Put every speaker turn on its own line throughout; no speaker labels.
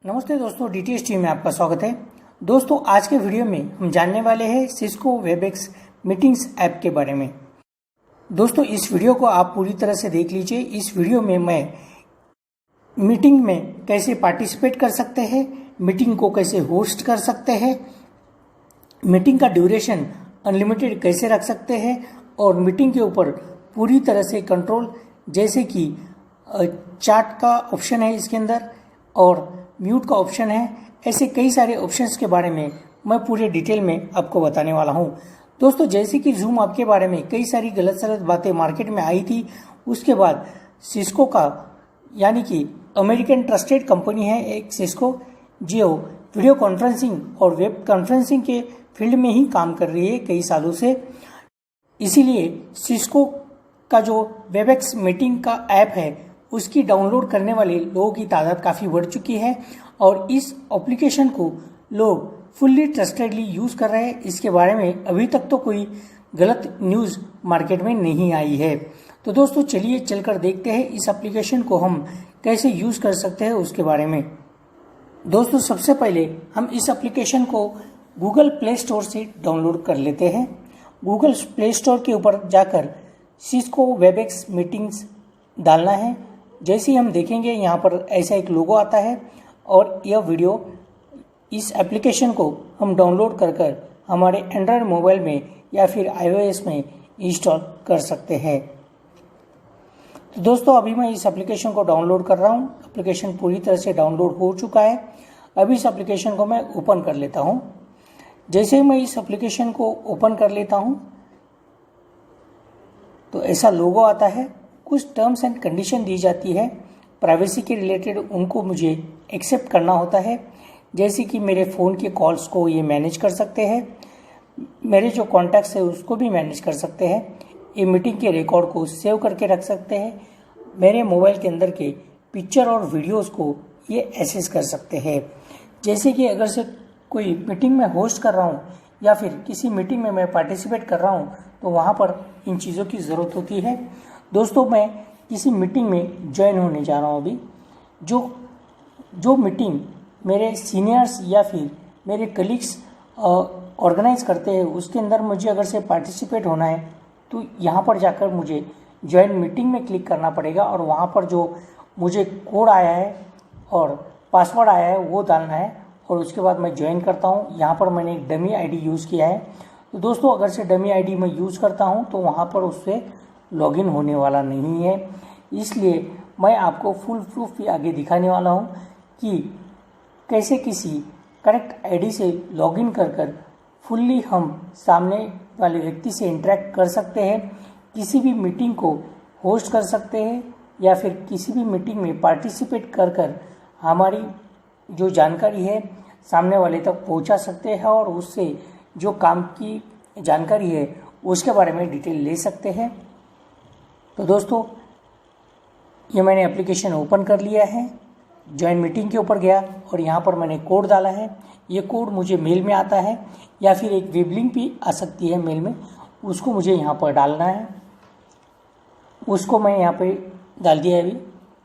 नमस्ते दोस्तों, DTH team में आपका स्वागत है। दोस्तों, आज के वीडियो में हम जानने वाले हैं सिस्को वेबएक्स मीटिंग्स ऐप के बारे में। दोस्तों, इस वीडियो को आप पूरी तरह से देख लीजिए। इस वीडियो में मैं मीटिंग में कैसे पार्टिसिपेट कर सकते हैं, मीटिंग को कैसे होस्ट कर सकते हैं, मीटिंग का ड्यूरेशन अनलिमिटेड कैसे रख सकते हैं और मीटिंग के ऊपर पूरी तरह से कंट्रोल, जैसे कि चार्ट का ऑप्शन है इसके अंदर और म्यूट का ऑप्शन है, ऐसे कई सारे ऑप्शंस के बारे में मैं पूरे डिटेल में आपको बताने वाला हूं। दोस्तों, जैसे कि जूम ऐप के बारे में कई सारी गलत सलत बातें मार्केट में आई थी, उसके बाद सिस्को का, यानी कि अमेरिकन ट्रस्टेड कंपनी है एक सिस्को, जो वीडियो कॉन्फ्रेंसिंग और वेब कॉन्फ्रेंसिंग के फील्ड में ही काम कर रही है कई सालों से। इसीलिए सिस्को का जो वेबएक्स मीटिंग का ऐप है उसकी डाउनलोड करने वाले लोगों की तादाद काफ़ी बढ़ चुकी है और इस एप्लीकेशन को लोग फुल्ली ट्रस्टेडली यूज़ कर रहे हैं। इसके बारे में अभी तक तो कोई गलत न्यूज़ मार्केट में नहीं आई है। तो दोस्तों, चलिए चलकर देखते हैं इस एप्लीकेशन को हम कैसे यूज़ कर सकते हैं उसके बारे में। दोस्तों, सबसे पहले हम इस एप्लीकेशन को गूगल प्ले स्टोर से डाउनलोड कर लेते हैं। गूगल प्ले स्टोर के ऊपर जाकर सिस्को वेबएक्स मीटिंग्स डालना है। जैसे ही हम देखेंगे यहाँ पर ऐसा एक लोगो आता है और यह वीडियो, इस एप्लीकेशन को हम डाउनलोड कर हमारे एंड्रॉयड मोबाइल में या फिर iOS में इंस्टॉल कर सकते हैं। तो दोस्तों, अभी मैं इस एप्लीकेशन को डाउनलोड कर रहा हूँ। एप्लीकेशन पूरी तरह से डाउनलोड हो चुका है। अभी इस एप्लीकेशन को मैं ओपन कर लेता हूँ। जैसे ही मैं इस एप्लीकेशन को ओपन कर लेता हूँ तो ऐसा लोगो आता है। कुछ टर्म्स एंड कंडीशन दी जाती है प्राइवेसी के रिलेटेड, उनको मुझे एक्सेप्ट करना होता है। जैसे कि मेरे फ़ोन के कॉल्स को ये मैनेज कर सकते हैं, मेरे जो कॉन्टैक्ट्स है उसको भी मैनेज कर सकते हैं, ये मीटिंग के रिकॉर्ड को सेव करके रख सकते हैं, मेरे मोबाइल के अंदर के पिक्चर और वीडियोस को ये एक्सेस कर सकते हैं। जैसे कि अगर से कोई मीटिंग में होस्ट कर रहा हूँ या फिर किसी मीटिंग में मैं पार्टिसिपेट कर रहा हूँ तो वहाँ पर इन चीज़ों की ज़रूरत होती है। दोस्तों, मैं किसी मीटिंग में ज्वाइन होने जा रहा हूँ अभी। जो मीटिंग मेरे सीनियर्स या फिर मेरे कलीग्स ऑर्गेनाइज करते हैं उसके अंदर मुझे अगर से पार्टिसिपेट होना है तो यहाँ पर जाकर मुझे ज्वाइन मीटिंग में क्लिक करना पड़ेगा और वहाँ पर जो मुझे कोड आया है और पासवर्ड आया है वो डालना है और उसके बाद मैं ज्वाइन करता हूँ। यहाँ पर मैंने एक डमी आईडी यूज़ किया है। तो दोस्तों, अगर से डमी आईडी मैं यूज़ करता हूँ तो वहाँ पर उससे लॉगिन होने वाला नहीं है। इसलिए मैं आपको फुल प्रूफ भी आगे दिखाने वाला हूँ कि कैसे किसी करेक्ट आईडी से लॉगिन कर फुल्ली हम सामने वाले व्यक्ति से इंटरेक्ट कर सकते हैं, किसी भी मीटिंग को होस्ट कर सकते हैं या फिर किसी भी मीटिंग में पार्टिसिपेट कर हमारी जो जानकारी है सामने वाले तक पहुंचा सकते हैं और उससे जो काम की जानकारी है उसके बारे में डिटेल ले सकते हैं। तो दोस्तों, ये मैंने एप्लीकेशन ओपन कर लिया है, ज्वाइन मीटिंग के ऊपर गया और यहाँ पर मैंने कोड डाला है। ये कोड मुझे मेल में आता है या फिर एक वेब लिंक भी आ सकती है मेल में, उसको मुझे यहाँ पर डालना है। उसको मैं यहाँ पे डाल दिया अभी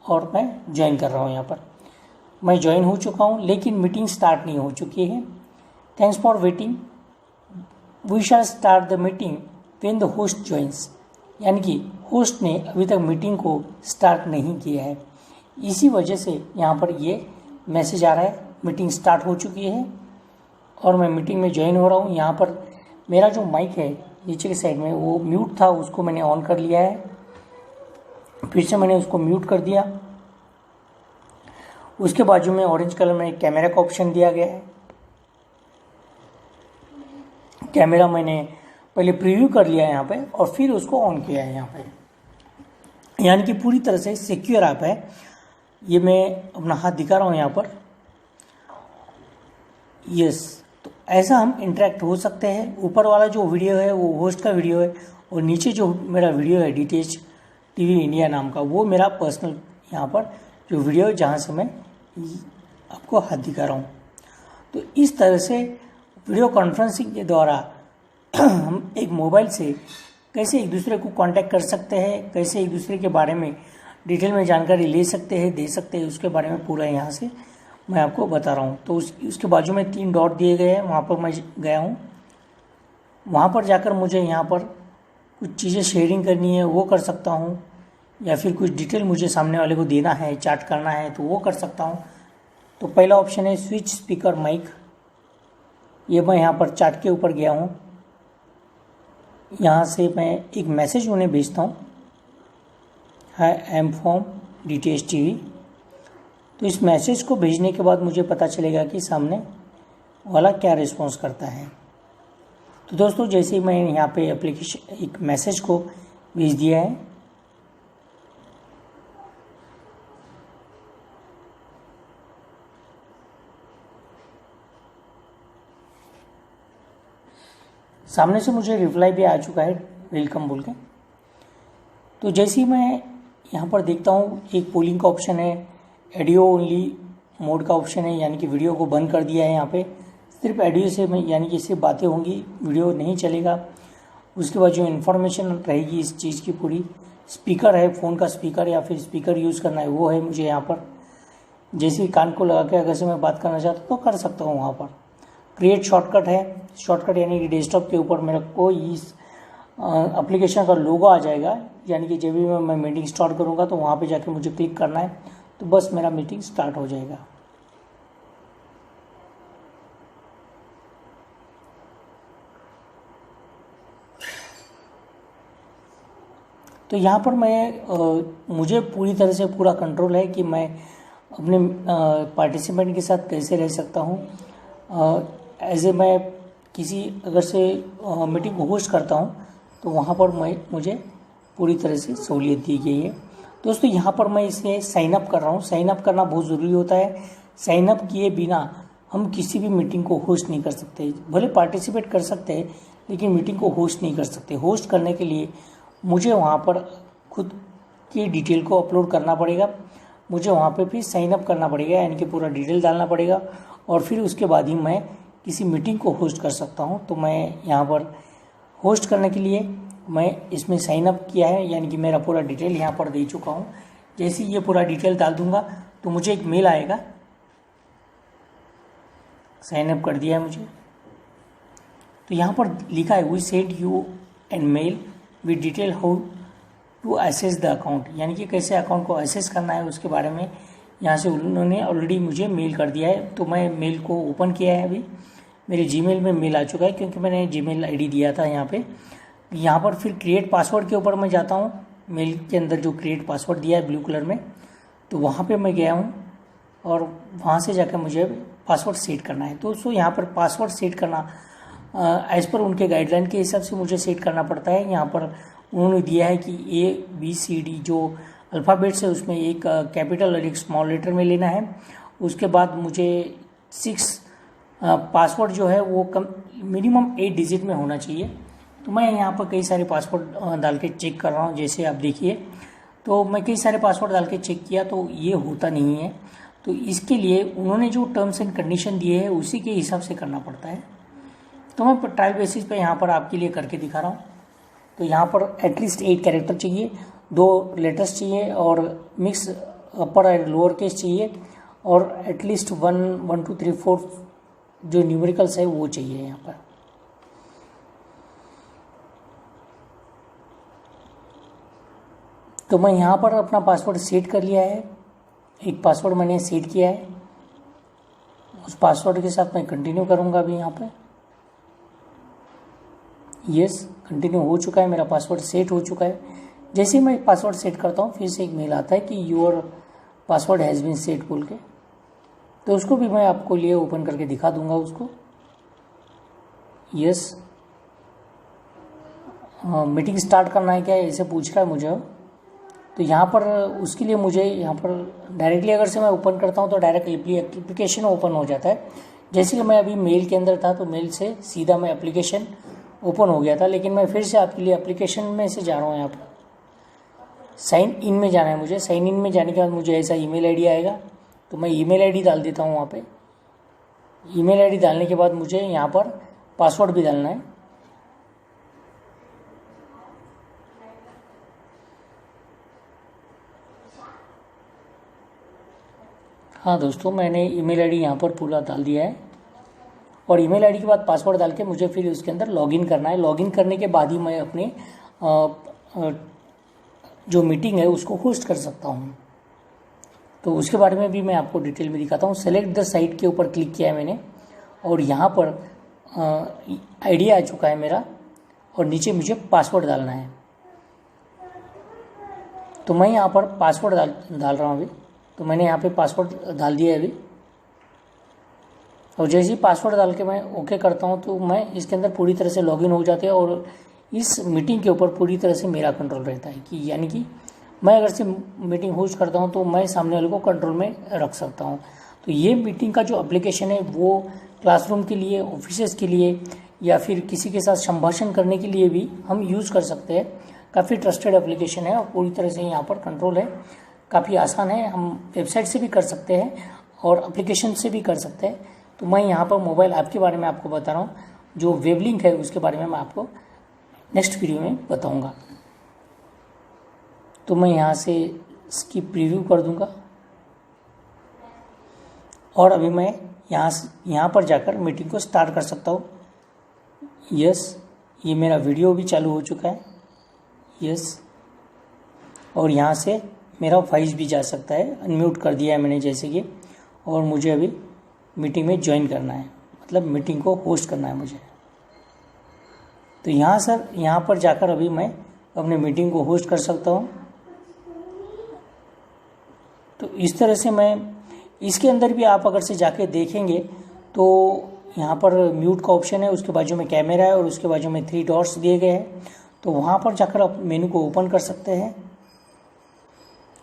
और मैं ज्वाइन कर रहा हूँ। यहाँ पर मैं ज्वाइन हो चुका हूँ लेकिन मीटिंग स्टार्ट नहीं हो चुकी है। Thanks for waiting, we shall start the meeting when the host joins, यानी कि होस्ट ने अभी तक मीटिंग को स्टार्ट नहीं किया है। इसी वजह से यहाँ पर ये मैसेज आ रहा है मीटिंग स्टार्ट हो चुकी है और मैं मीटिंग में ज्वाइन हो रहा हूँ। यहाँ पर मेरा जो माइक है नीचे की साइड में वो म्यूट था, उसको मैंने ऑन कर लिया है, फिर से मैंने उसको म्यूट कर दिया। उसके बाजू में ऑरेंज कलर में एक कैमरा का ऑप्शन दिया गया है। कैमरा मैंने पहले प्रीव्यू कर लिया है यहाँ पे और फिर उसको ऑन किया है यहाँ पे, यानी कि पूरी तरह से सिक्योर ऐप है। ये मैं अपना हाथ दिखा रहा हूँ यहाँ पर। यस, तो ऐसा हम इंटरेक्ट हो सकते हैं। ऊपर वाला जो वीडियो है वो होस्ट का वीडियो है और नीचे जो मेरा वीडियो है डीटीएच टीवी इंडिया नाम का, वो मेरा पर्सनल यहाँ पर जो वीडियो है जहाँ से मैं आपको हाथ दिखा रहा हूँ। तो इस तरह से वीडियो कॉन्फ्रेंसिंग के द्वारा हम एक मोबाइल से कैसे एक दूसरे को कांटेक्ट कर सकते हैं, कैसे एक दूसरे के बारे में डिटेल में जानकारी ले सकते हैं, दे सकते हैं, उसके बारे में पूरा यहाँ से मैं आपको बता रहा हूँ। तो उसके बाजू में 3 डॉट दिए गए हैं, वहाँ पर मैं गया हूँ। वहाँ पर जाकर मुझे यहाँ पर कुछ चीज़ें शेयरिंग करनी है वो कर सकता हूँ, या फिर कुछ डिटेल मुझे सामने वाले को देना है, चैट करना है तो वो कर सकता हूँ। तो पहला ऑप्शन है स्विच स्पीकर माइक। ये मैं यहाँ पर चैट के ऊपर गया हूँ। यहाँ से मैं एक मैसेज उन्हें भेजता हूँ, hi I am from DTH TV। तो इस मैसेज को भेजने के बाद मुझे पता चलेगा कि सामने वाला क्या रिस्पॉन्स करता है। तो दोस्तों जैसे ही मैं यहाँ पे एप्लीकेशन एक मैसेज को भेज दिया है, सामने से मुझे रिप्लाई भी आ चुका है वेलकम बोल के। तो जैसे ही मैं यहाँ पर देखता हूँ एक पोलिंग का ऑप्शन है, ऑडियो ओनली मोड का ऑप्शन है, यानी कि वीडियो को बंद कर दिया है। यहाँ पे सिर्फ ऑडियो से मैं यानी कि सिर्फ बातें होंगी, वीडियो नहीं चलेगा। उसके बाद जो इन्फॉर्मेशन रहेगी इस चीज़ की पूरी, स्पीकर है, फ़ोन का स्पीकर या फिर स्पीकर यूज़ करना है वो है मुझे यहाँ पर। जैसे ही कान को लगा के अगर से मैं बात करना चाहता हूँ तो कर सकता हूँ वहाँ पर। क्रिएट शॉर्टकट है, शॉर्टकट यानी कि डेस्कटॉप के ऊपर मेरे को इस एप्लीकेशन का लोगो आ जाएगा, यानी कि जब भी मैं मीटिंग स्टार्ट करूँगा तो वहाँ पे जाके मुझे क्लिक करना है, तो बस मेरा मीटिंग स्टार्ट हो जाएगा। तो यहाँ पर मुझे पूरी तरह से पूरा कंट्रोल है कि मैं अपने पार्टिसिपेंट के साथ कैसे रह सकता हूँ। एज ए मैं किसी अगर से मीटिंग को होस्ट करता हूँ तो वहाँ पर मुझे पूरी तरह से सहूलियत दी गई है। दोस्तों यहाँ पर मैं इसे साइन अप कर रहा हूँ। साइन अप करना बहुत ज़रूरी होता है। साइन अप किए बिना हम किसी भी मीटिंग को होस्ट नहीं कर सकते। भले पार्टिसिपेट कर सकते हैं लेकिन मीटिंग को होस्ट नहीं कर सकते। होस्ट करने के लिए मुझे वहाँ पर खुद की डिटेल को अपलोड करना पड़ेगा, मुझे वहाँ पे फिर साइन अप करना पड़ेगा, यानी कि पूरा डिटेल डालना पड़ेगा, और फिर उसके बाद ही मैं किसी मीटिंग को होस्ट कर सकता हूँ। तो मैं यहाँ पर होस्ट करने के लिए मैं इसमें साइन अप किया है, यानी कि मेरा पूरा डिटेल यहाँ पर दे चुका हूँ। जैसे ही ये पूरा डिटेल डाल दूंगा तो मुझे एक मेल आएगा, साइन अप कर दिया है मुझे। तो यहाँ पर लिखा है we send you an mail with detail how to access the account, यानी कि कैसे अकाउंट को एसेस करना है उसके बारे में यहाँ से उन्होंने ऑलरेडी मुझे मेल कर दिया है। तो मैं मेल को ओपन किया है, अभी मेरे जीमेल में मेल आ चुका है क्योंकि मैंने जीमेल आईडी दिया था यहाँ पे। यहाँ पर फिर क्रिएट पासवर्ड के ऊपर मैं जाता हूँ, मेल के अंदर जो क्रिएट पासवर्ड दिया है ब्लू कलर में, तो वहाँ पे मैं गया हूँ और वहाँ से जाकर मुझे पासवर्ड सेट करना है। तो दोस्तों यहाँ पर पासवर्ड सेट करना एज़ पर उनके गाइडलाइन के हिसाब से मुझे सेट करना पड़ता है। यहाँ पर उन्होंने दिया है कि ABCD जो अल्फ़ाबेट्स है उसमें एक कैपिटल और एक स्मॉल लेटर में लेना है। उसके बाद मुझे 6 पासवर्ड जो है वो मिनिमम 8 डिजिट में होना चाहिए। तो मैं यहाँ पर कई सारे पासवर्ड डाल के चेक कर रहा हूँ, जैसे आप देखिए। तो मैं कई सारे पासवर्ड डाल के चेक किया तो ये होता नहीं है। तो इसके लिए उन्होंने जो टर्म्स एंड कंडीशन दिए हैं उसी के हिसाब से करना पड़ता है। तो मैं ट्रायल बेसिस पे यहाँ पर आपके लिए करके दिखा रहा हूँ। तो यहाँ पर एटलीस्ट 8 कैरेक्टर चाहिए, 2 लेटर्स चाहिए और mix upper and lower case चाहिए, और एटलीस्ट 1 2 3 4 जो न्यूमेरिकल्स है वो चाहिए यहाँ पर। तो मैं यहाँ पर अपना पासवर्ड सेट कर लिया है, एक पासवर्ड मैंने सेट किया है, उस पासवर्ड के साथ मैं कंटिन्यू करूँगा अभी यहाँ पे। यस, कंटिन्यू हो चुका है, मेरा पासवर्ड सेट हो चुका है। जैसे ही मैं पासवर्ड सेट करता हूँ फिर से एक मेल आता है कि your password has been set बोल के। तो उसको भी मैं आपको लिए ओपन करके दिखा दूंगा उसको। यस, मीटिंग स्टार्ट करना है क्या ऐसे पूछ रहा है मुझे। तो यहाँ पर उसके लिए मुझे यहाँ पर डायरेक्टली अगर से मैं ओपन करता हूँ तो डायरेक्ट एप्लीकेशन ओपन हो जाता है। जैसे कि मैं अभी मेल के अंदर था तो मेल से सीधा मैं एप्लीकेशन ओपन हो गया था, लेकिन मैं फिर से आपके लिए एप्लीकेशन में से जा रहा हूँ। यहाँ पर साइन इन में जाना है मुझे। साइन इन में जाने के बाद मुझे ऐसा ईमेल आईडी आएगा, तो मैं ईमेल आईडी डाल देता हूँ वहाँ पे। ईमेल आईडी डालने के बाद मुझे यहाँ पर पासवर्ड भी डालना है। हाँ दोस्तों, मैंने ईमेल आईडी यहाँ पर पूरा डाल दिया है और ईमेल आईडी के बाद पासवर्ड डाल के मुझे फिर उसके अंदर लॉगिन करना है। लॉगिन करने के बाद ही मैं अपने जो मीटिंग है उसको होस्ट कर सकता हूँ। तो उसके बारे में भी मैं आपको डिटेल में दिखाता हूँ। सेलेक्ट द साइट के ऊपर क्लिक किया है मैंने और यहाँ पर आईडिया आ चुका है मेरा और नीचे मुझे पासवर्ड डालना है। तो मैं यहाँ पर पासवर्ड डाल रहा हूँ अभी। तो मैंने यहाँ पे पासवर्ड डाल दिया है अभी और जैसे ही पासवर्ड डाल के मैं ओके करता हूँ तो मैं इसके अंदर पूरी तरह से लॉगिन हो जाते हैं और इस मीटिंग के ऊपर पूरी तरह से मेरा कंट्रोल रहता है कि यानी कि मैं अगर से मीटिंग होस्ट करता हूँ तो मैं सामने वाले को कंट्रोल में रख सकता हूँ। तो ये मीटिंग का जो एप्लीकेशन है वो क्लासरूम के लिए, ऑफिसेस के लिए या फिर किसी के साथ संभाषण करने के लिए भी हम यूज़ कर सकते हैं। काफ़ी ट्रस्टेड एप्लीकेशन है और पूरी तरह से यहाँ पर कंट्रोल है। काफ़ी आसान है, हम वेबसाइट से भी कर सकते हैं और एप्लीकेशन से भी कर सकते हैं। तो मैं यहाँ पर मोबाइल ऐप के बारे में आपको बता रहा हूँ। जो वेब लिंक है उसके बारे में मैं आपको नेक्स्ट वीडियो में बताऊँगा। तो मैं यहाँ से इसकी प्रीव्यू कर दूँगा और अभी मैं यहाँ पर जाकर मीटिंग को स्टार्ट कर सकता हूँ। यस, ये मेरा वीडियो भी चालू हो चुका है। यस, और यहाँ से मेरा वॉइस भी जा सकता है। अनम्यूट कर दिया है मैंने जैसे कि, और मुझे अभी मीटिंग में ज्वाइन करना है, मतलब मीटिंग को होस्ट करना है मुझे। तो यहाँ पर जाकर अभी मैं अपने मीटिंग को होस्ट कर सकता हूँ। तो इस तरह से मैं इसके अंदर भी आप अगर से जाके देखेंगे तो यहाँ पर म्यूट का ऑप्शन है, उसके बाजू में कैमरा है और उसके बाजू में 3 डॉट्स दिए गए हैं। तो वहाँ पर जाकर आप मेनू को ओपन कर सकते हैं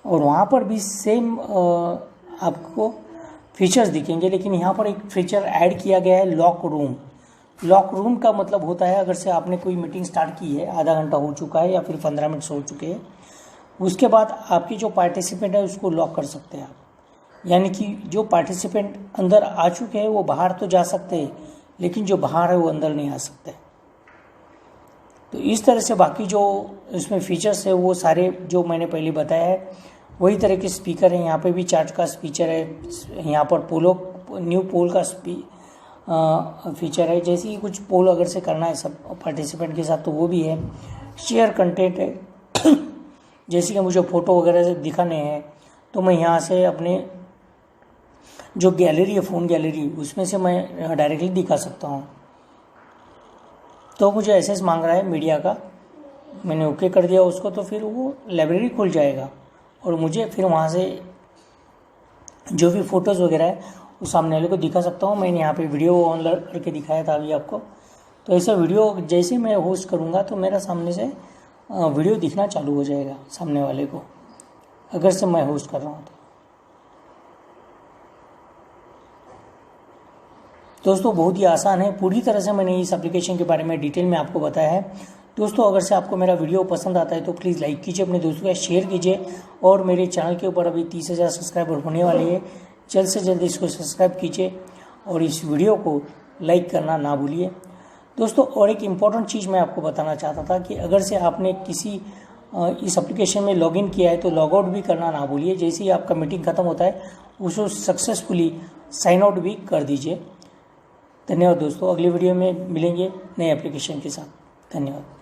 और वहाँ पर भी सेम आपको फीचर्स दिखेंगे, लेकिन यहाँ पर एक फीचर ऐड किया गया है लॉक रूम। लॉक रूम का मतलब होता है अगर से आपने कोई मीटिंग स्टार्ट की है, आधा घंटा हो चुका है या फिर 15 मिनट हो चुके हैं, उसके बाद आपकी जो पार्टिसिपेंट है उसको लॉक कर सकते हैं आप। यानी कि जो पार्टिसिपेंट अंदर आ चुके हैं वो बाहर तो जा सकते हैं, लेकिन जो बाहर है वो अंदर नहीं आ सकते। तो इस तरह से बाकी जो इसमें फीचर्स है वो सारे जो मैंने पहले बताया है वही तरह के स्पीकर हैं। यहाँ पे भी चार्ट का फीचर है, यहाँ पर न्यू पोल का फीचर है। जैसे कि कुछ पोल अगर से करना है सब पार्टिसिपेंट के साथ तो वो भी है। शेयर कंटेंट है जैसे कि मुझे फ़ोटो वगैरह से दिखाने हैं तो मैं यहाँ से अपने जो गैलरी है, फ़ोन गैलरी, उसमें से मैं डायरेक्टली दिखा सकता हूँ। तो मुझे एसेस मांग रहा है मीडिया का, मैंने ओके कर दिया उसको, तो फिर वो लाइब्रेरी खुल जाएगा और मुझे फिर वहाँ से जो भी फ़ोटोज़ वगैरह है वो सामने वाले को दिखा सकता हूँ। मैंने यहाँ पे वीडियो ऑन करके दिखाया था अभी आपको। तो ऐसा वीडियो जैसे मैं होस्ट करूँगा तो मेरा सामने से वीडियो दिखना चालू हो जाएगा सामने वाले को, अगर से मैं होस्ट कर रहा हूँ तो। दोस्तों बहुत ही आसान है, पूरी तरह से मैंने इस एप्लीकेशन के बारे में डिटेल में आपको बताया है। दोस्तों अगर से आपको मेरा वीडियो पसंद आता है तो प्लीज़ लाइक कीजिए, अपने दोस्तों के साथ शेयर कीजिए और मेरे चैनल के ऊपर अभी 30,000 सब्सक्राइबर होने वाले हैं। जल्द से जल्द इसको सब्सक्राइब कीजिए और इस वीडियो को लाइक करना ना भूलिए। दोस्तों और एक इम्पॉर्टेंट चीज़ मैं आपको बताना चाहता था कि अगर से आपने किसी इस एप्लीकेशन में लॉगिन किया है तो लॉग आउट भी करना ना भूलिए। जैसे ही आपका मीटिंग खत्म होता है उसको सक्सेसफुली साइन आउट भी कर दीजिए। धन्यवाद दोस्तों, अगली वीडियो में मिलेंगे नए एप्लीकेशन के साथ। धन्यवाद।